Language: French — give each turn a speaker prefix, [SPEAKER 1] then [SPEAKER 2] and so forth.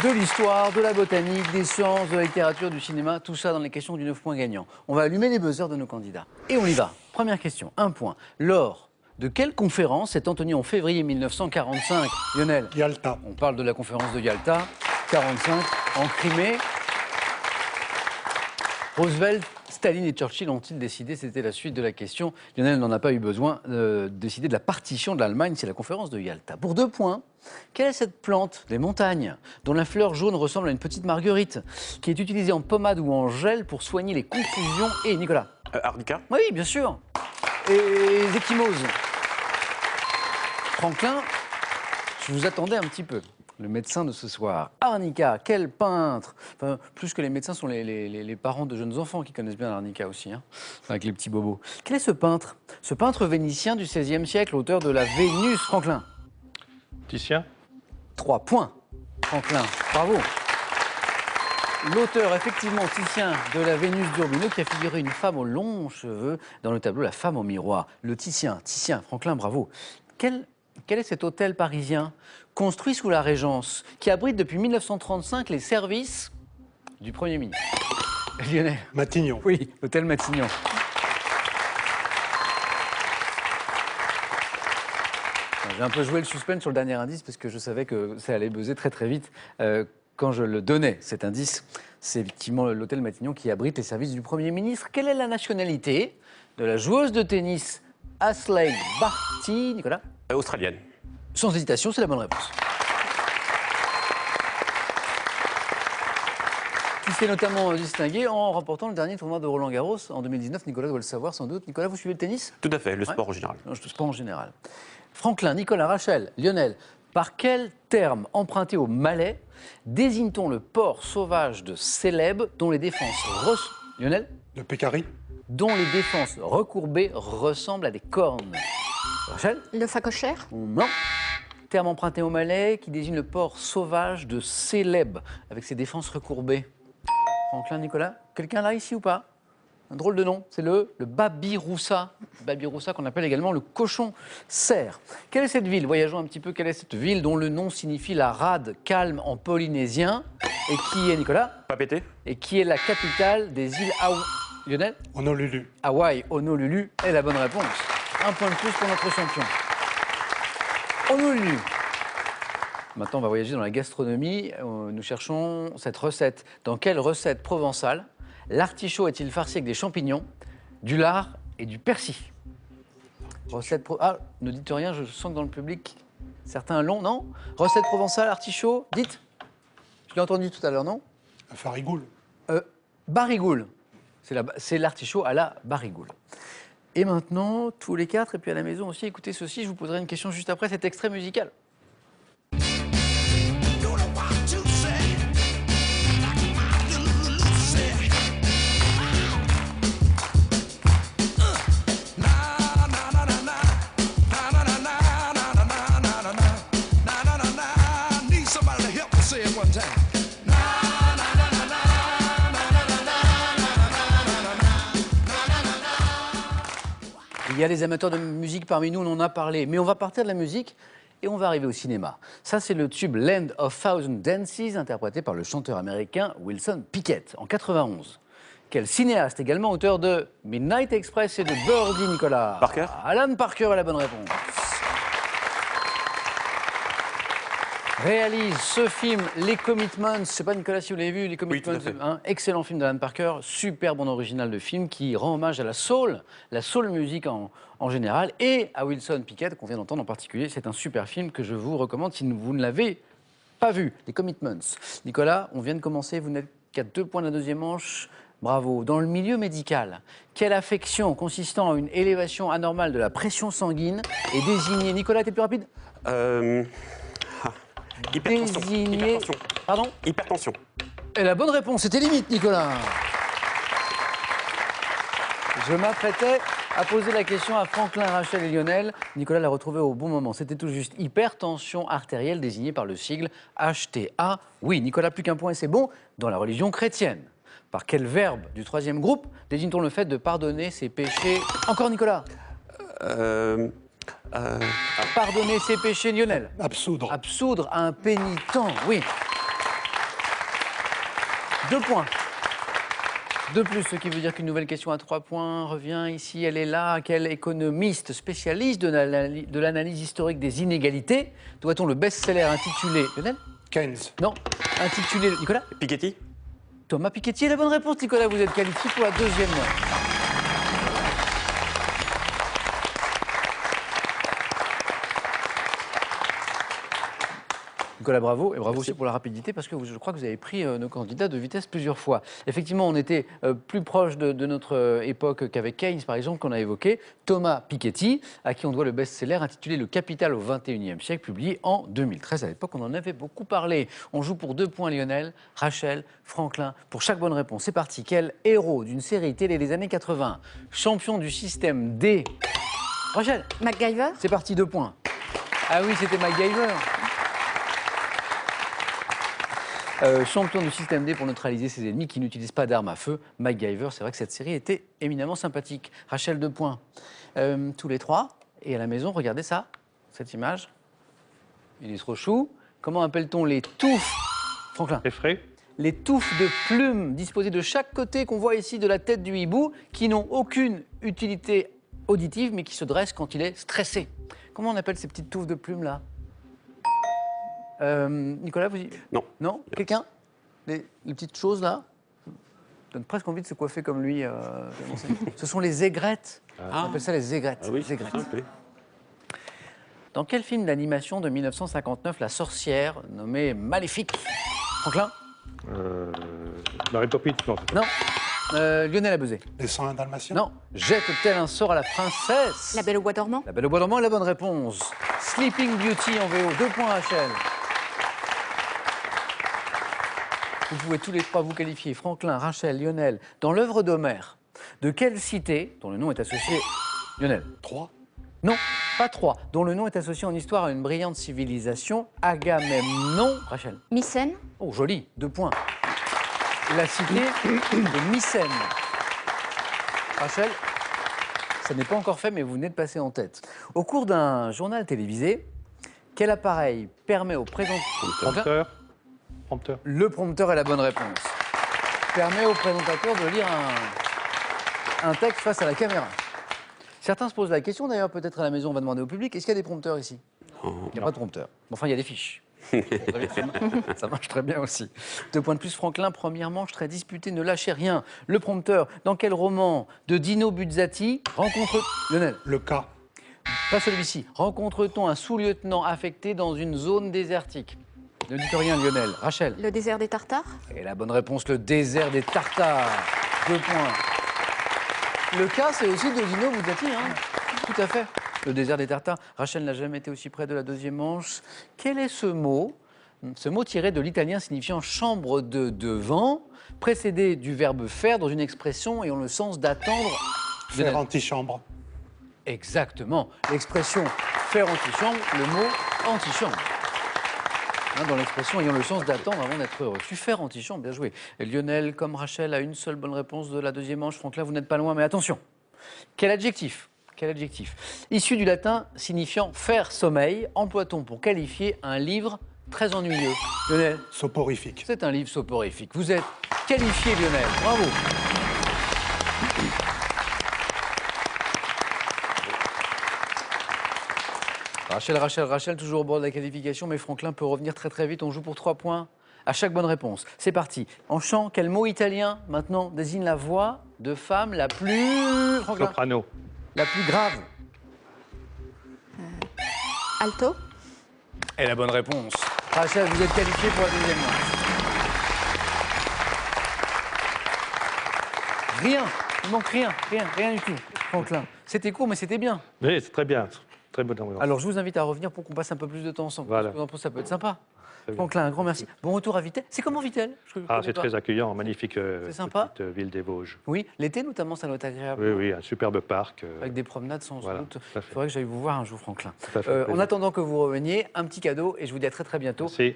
[SPEAKER 1] De l'histoire, de la botanique, des sciences, de la littérature, du cinéma, tout ça dans les questions du 9 points gagnant. On va allumer les buzzers de nos candidats. Et on y va. Première question, 1 point. Lors de quelle conférence s'est tenue en février 1945, Lionel?
[SPEAKER 2] Yalta.
[SPEAKER 1] On parle de la conférence de Yalta, 45, en Crimée. Roosevelt, Staline et Churchill ont-ils décidé, c'était la suite de la question, Lionel n'en a pas eu besoin, de décider de la partition de l'Allemagne, c'est la conférence de Yalta. Pour 2 points, quelle est cette plante des montagnes dont la fleur jaune ressemble à une petite marguerite, qui est utilisée en pommade ou en gel pour soigner les contusions et Nicolas?
[SPEAKER 3] Arnica.
[SPEAKER 1] Oui, bien sûr. Et les ecchymoses. Franklin, je vous attendais un petit peu. Le médecin de ce soir. Arnica, quel peintre! Enfin, plus que les médecins sont les parents de jeunes enfants qui connaissent bien l'arnica aussi, hein, avec les petits bobos. Quel est ce peintre? Ce peintre vénitien du XVIe siècle, auteur de la Vénus, Franklin?
[SPEAKER 2] Titien.
[SPEAKER 1] 3 points, Franklin. Bravo. L'auteur, effectivement, Titien, de la Vénus d'Urbino, qui a figuré une femme aux longs cheveux dans le tableau La femme au miroir. Le Titien, Franklin, bravo. Quel est cet hôtel parisien construit sous la Régence qui abrite depuis 1935 les services du Premier ministre? Lionel.
[SPEAKER 2] Matignon.
[SPEAKER 1] Oui, l'hôtel Matignon. J'ai un peu joué le suspense sur le dernier indice parce que je savais que ça allait buzzer très très vite quand je le donnais, cet indice. C'est effectivement l'hôtel Matignon qui abrite les services du Premier ministre. Quelle est la nationalité de la joueuse de tennis Ashleigh Barty, Nicolas?
[SPEAKER 3] Australienne.
[SPEAKER 1] Sans hésitation, c'est la bonne réponse. Qui s'est notamment distingué en remportant le dernier tournoi de Roland-Garros en 2019. Nicolas doit le savoir sans doute. Nicolas, vous suivez le tennis?
[SPEAKER 3] Tout à fait, le sport en général.
[SPEAKER 1] Non, le sport en général. Franklin, Nicolas, Rachel, Lionel, par quel terme emprunté au Malais désigne-t-on le porc sauvage de Célèbes dont les défenses... Lionel?
[SPEAKER 2] Le Pécari.
[SPEAKER 1] Dont les défenses recourbées ressemblent à des cornes. Rachel?
[SPEAKER 4] Le phacochère?
[SPEAKER 1] Non. Terme emprunté au Malais qui désigne le porc sauvage de Célèbes avec ses défenses recourbées. Franklin, Nicolas, quelqu'un là ici ou pas? Un drôle de nom, c'est le babiroussa. Babiroussa qu'on appelle également le cochon cerf. Quelle est cette ville? Voyageons un petit peu. Quelle est cette ville dont le nom signifie la rade calme en polynésien et qui est, Nicolas?
[SPEAKER 3] Papété.
[SPEAKER 1] Et qui est la capitale des îles Hawaï. Lionel?
[SPEAKER 2] Honolulu.
[SPEAKER 1] Hawaï, Honolulu est la bonne réponse. 1 point de plus pour notre champion. Honolulu. Maintenant, on va voyager dans la gastronomie. Nous cherchons cette recette. Dans quelle recette provençale l'artichaut est-il farci avec des champignons, du lard et du persil? Recette Ah, ne dites rien, je sens que dans le public, certains l'ont, non? Recette provençale, artichaut, dites. Je l'ai entendu tout à l'heure, non?
[SPEAKER 2] Un farigoule.
[SPEAKER 1] Barigoule. C'est l'artichaut à la barigoule. Et maintenant, tous les 4, et puis à la maison aussi, écoutez ceci, je vous poserai une question juste après cet extrait musical. Il y a les amateurs de musique parmi nous, on en a parlé, mais on va partir de la musique et on va arriver au cinéma. Ça, c'est le tube Land of Thousand Dances, interprété par le chanteur américain Wilson Pickett, en 91. Quel cinéaste, également auteur de Midnight Express et de Birdie, Nicolas?
[SPEAKER 3] Parker.
[SPEAKER 1] Alan Parker est la bonne réponse. Réalise ce film, Les Commitments. Je ne sais pas, Nicolas, si vous l'avez vu, Les Commitments.
[SPEAKER 3] Oui, tout à fait.
[SPEAKER 1] Excellent film d'Alan Parker, super bon original de film qui rend hommage à la soul music en général, et à Wilson Pickett, qu'on vient d'entendre en particulier. C'est un super film que je vous recommande si vous ne l'avez pas vu. Les Commitments. Nicolas, on vient de commencer, vous n'êtes qu'à 2 points de la deuxième manche. Bravo. Dans le milieu médical, quelle affection consistant en une élévation anormale de la pression sanguine est désignée... Nicolas, t'es plus rapide?
[SPEAKER 3] Hypertension.
[SPEAKER 1] Désigné...
[SPEAKER 3] Hypertension.
[SPEAKER 1] Pardon?
[SPEAKER 3] Hypertension.
[SPEAKER 1] Et la bonne réponse, c'était limite, Nicolas. Je m'apprêtais à poser la question à Franklin, Rachel et Lionel. Nicolas l'a retrouvé au bon moment. C'était tout juste hypertension artérielle désignée par le sigle HTA. Oui, Nicolas, plus qu'un point et c'est bon. Dans la religion chrétienne, par quel verbe du 3e groupe désigne-t-on le fait de pardonner ses péchés? Encore Nicolas? Pardonner ses péchés, Lionel?
[SPEAKER 2] Absoudre.
[SPEAKER 1] Absoudre un pénitent, oui. 2 points. De plus, ce qui veut dire qu'une nouvelle question à 3 points revient ici. Elle est là. Quel économiste spécialiste de l'analyse historique des inégalités doit-on le best-seller intitulé... Lionel?
[SPEAKER 2] Keynes.
[SPEAKER 1] Non. Intitulé... Nicolas?
[SPEAKER 3] Piketty.
[SPEAKER 1] Thomas Piketty est la bonne réponse. Nicolas, vous êtes qualifié pour la deuxième manche. Nicolas, bravo, et bravo aussi pour la rapidité, parce que je crois que vous avez pris nos candidats de vitesse plusieurs fois. Effectivement, on était plus proche de notre époque qu'avec Keynes, par exemple, qu'on a évoqué. Thomas Piketty, à qui on doit le best-seller intitulé Le Capital au XXIe siècle, publié en 2013. À l'époque, on en avait beaucoup parlé. On joue pour 2 points Lionel, Rachel, Franklin, pour chaque bonne réponse. C'est parti. Quel héros d'une série télé des années 80, champion du système D... Rachel,
[SPEAKER 4] MacGyver.
[SPEAKER 1] c'est parti, 2 points. Ah oui, c'était MacGyver. Champion du système D pour neutraliser ses ennemis qui n'utilisent pas d'armes à feu, MacGyver. C'est vrai que cette série était éminemment sympathique. Rachel, 2 points. Tous les 3. Et à la maison, regardez ça, cette image. Il est trop chou. Comment appelle-t-on les touffes, Franklin?
[SPEAKER 2] Effray.
[SPEAKER 1] Les touffes de plumes disposées de chaque côté qu'on voit ici de la tête du hibou, qui n'ont aucune utilité auditive, mais qui se dressent quand il est stressé. Comment on appelle ces petites touffes de plumes là? Nicolas, vous y...
[SPEAKER 3] Non.
[SPEAKER 1] Non? Quelqu'un? Les petites choses là? Ça donne presque envie de se coiffer comme lui. Ce sont les aigrettes. On appelle ça les aigrettes.
[SPEAKER 3] Ah oui,
[SPEAKER 1] Les aigrettes.
[SPEAKER 3] simple.
[SPEAKER 1] Dans quel film d'animation de 1959 la sorcière nommée Maléfique? Franklin?
[SPEAKER 2] Mary Poppins, non.
[SPEAKER 1] Non. Lionel a buzzé.
[SPEAKER 2] Les 101 Dalmatiens.
[SPEAKER 1] Non. Jette-t-elle un sort à la princesse?
[SPEAKER 4] La Belle au bois dormant.
[SPEAKER 1] La Belle au bois dormant est la bonne réponse. Sleeping Beauty en VO. 2 points Rachel. Vous pouvez tous les 3 vous qualifier. Franklin, Rachel, Lionel. Dans l'œuvre d'Homère, de quelle cité, dont le nom est associé... Lionel?
[SPEAKER 2] 3.
[SPEAKER 1] Non, pas 3. Dont le nom est associé en histoire à une brillante civilisation, Agamemnon. Rachel?
[SPEAKER 4] Mycène.
[SPEAKER 1] Oh, joli. 2 points. La cité de Mycène. Rachel, ça n'est pas encore fait, mais vous venez de passer en tête. Au cours d'un journal télévisé, quel appareil permet au présentateur...
[SPEAKER 2] Prompteur.
[SPEAKER 1] Le prompteur est la bonne réponse. Permet au présentateur de lire un texte face à la caméra. Certains se posent la question, d'ailleurs, peut-être à la maison, on va demander au public, est-ce qu'il y a des prompteurs ici? Il n'y a pas de prompteur. Enfin, il y a des fiches. Ça marche très bien aussi. 2 points de plus, Franklin. Première manche très disputée, ne lâchez rien. Le prompteur, dans quel roman de Dino Buzzati rencontre... Lionel?
[SPEAKER 2] Le cas.
[SPEAKER 1] Pas celui-ci. Rencontre-t-on un sous-lieutenant affecté dans une zone désertique? Ne dites rien, Lionel. Rachel?
[SPEAKER 4] Le désert des Tartares.
[SPEAKER 1] Et la bonne réponse, le désert des Tartares. 2 points. Le cas, c'est aussi de Dino Buzzati, hein? Tout à fait. Le désert des Tartares. Rachel n'a jamais été aussi près de la deuxième manche. Quel est ce mot? Ce mot tiré de l'italien signifiant chambre de devant, précédé du verbe faire dans une expression ayant le sens d'attendre.
[SPEAKER 2] Faire antichambre.
[SPEAKER 1] Exactement. L'expression faire antichambre, le mot antichambre. Hein, dans l'expression ayant le sens d'attendre avant d'être reçu. Faire antichambre, bien joué. Et Lionel, comme Rachel, a une seule bonne réponse de la deuxième manche. Franklin, vous n'êtes pas loin, mais attention. Quel adjectif? Quel adjectif? Issu du latin signifiant faire sommeil, emploie-t-on pour qualifier un livre très ennuyeux? Lionel?
[SPEAKER 2] Soporifique.
[SPEAKER 1] C'est un livre soporifique. Vous êtes qualifié, Lionel. Bravo. Rachel, toujours au bord de la qualification, mais Franklin peut revenir très très vite. On joue pour 3 points à chaque bonne réponse. C'est parti. En chant, quel mot italien, maintenant, désigne la voix de femme la plus... Franklin?
[SPEAKER 2] Soprano.
[SPEAKER 1] La plus grave.
[SPEAKER 4] Alto.
[SPEAKER 1] Et la bonne réponse. Rachel, vous êtes qualifié pour la deuxième manche. Rien. Il manque rien du tout, Franklin. C'était court, mais c'était bien.
[SPEAKER 2] Oui, c'est très bien. Très bonne ambiance.
[SPEAKER 1] Alors, je vous invite à revenir pour qu'on passe un peu plus de temps ensemble.
[SPEAKER 2] Voilà.
[SPEAKER 1] Parce que vous en pensez, ça peut être sympa.
[SPEAKER 2] Très bien.
[SPEAKER 1] Franklin, un grand merci. Bon retour à Vittel. C'est comment Vittel?
[SPEAKER 2] C'est très accueillant, magnifique
[SPEAKER 1] C'est sympa.
[SPEAKER 2] petite ville des Vosges.
[SPEAKER 1] Oui, l'été notamment, ça doit être agréable.
[SPEAKER 2] Oui, oui, un superbe parc.
[SPEAKER 1] Avec des promenades sans
[SPEAKER 2] voilà,
[SPEAKER 1] doute.
[SPEAKER 2] tout à
[SPEAKER 1] Il
[SPEAKER 2] fait.
[SPEAKER 1] faudrait que j'aille vous voir un jour, Franklin.
[SPEAKER 2] Tout à fait,
[SPEAKER 1] En
[SPEAKER 2] plaisir.
[SPEAKER 1] attendant que vous reveniez, un petit cadeau et je vous dis à très très bientôt.
[SPEAKER 2] Merci.